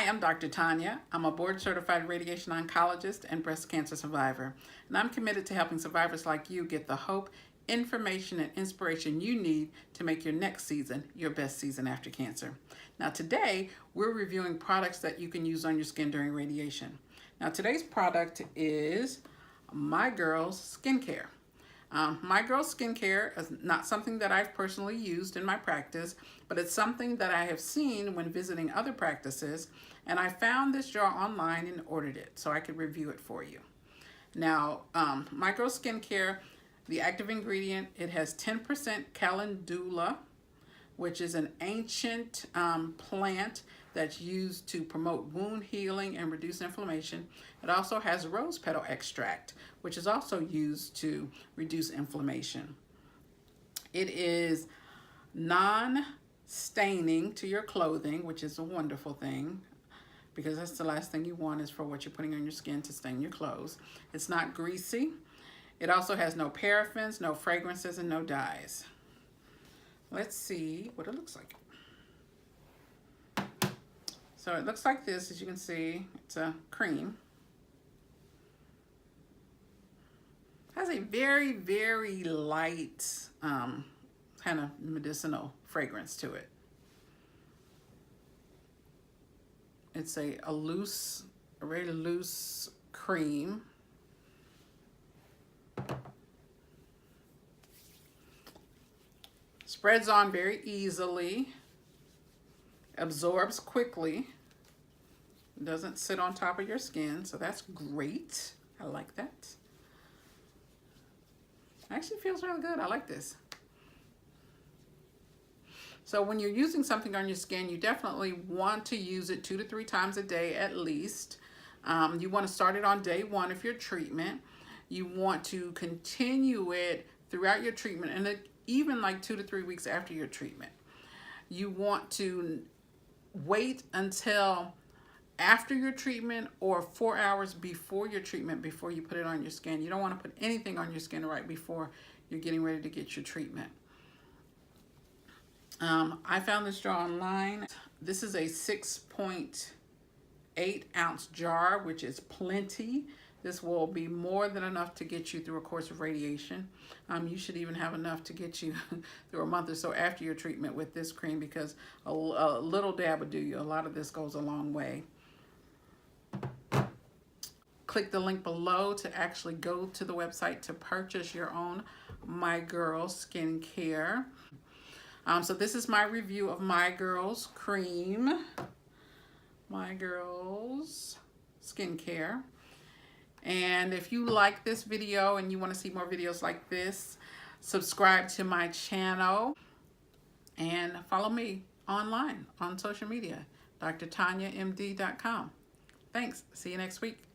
I'm Dr. Tonya. I'm a board-certified radiation oncologist and breast cancer survivor, and I'm committed to helping survivors like you get the hope, information, and inspiration you need to make your next season your best season after cancer. Now today, we're reviewing products that you can use on your skin during radiation. Now today's product is My Girl's Skincare. My Girl's Skincare is not something that I've personally used in my practice, but it's something that I have seen when visiting other practices, and I found this jar online and ordered it so I could review it for you. Now, My Girl's Skincare, the active ingredient, it has 10% calendula, which is an ancient plant that's used to promote wound healing and reduce inflammation. It also has rose petal extract, which is also used to reduce inflammation. It is non-staining to your clothing, which is a wonderful thing, because that's the last thing you want is for what you're putting on your skin to stain your clothes. It's not greasy. It also has no paraffins, no fragrances, and no dyes. Let's see what it looks like. So it looks like this, as you can see. It's a cream. It has a very, very light kind of medicinal fragrance to it. It's a very loose cream. Spreads on very easily, absorbs quickly, doesn't sit on top of your skin, so that's great. I like that. Actually feels really good. I like this. So when you're using something on your skin, you definitely want to use it 2 to 3 times a day at least. You want to start it on day 1 of your treatment. You want to continue it throughout your treatment, and even like 2 to 3 weeks after your treatment. You want to wait until after your treatment or 4 hours before your treatment before you put it on your skin. You don't want to put anything on your skin right before you're getting ready to get your treatment. I found this jar online. This is a 6.8 ounce jar, which is plenty. This will be more than enough to get you through a course of radiation. You should even have enough to get you through a month or so after your treatment with this cream, because a little dab would do you. A lot of this goes a long way. Click the link below to actually go to the website to purchase your own My Girl Skincare. So this is my review of My Girl's cream. My Girl's Skincare. And if you like this video and you want to see more videos like this, subscribe to my channel and follow me online on social media, drtonyamd.com. Thanks. See you next week.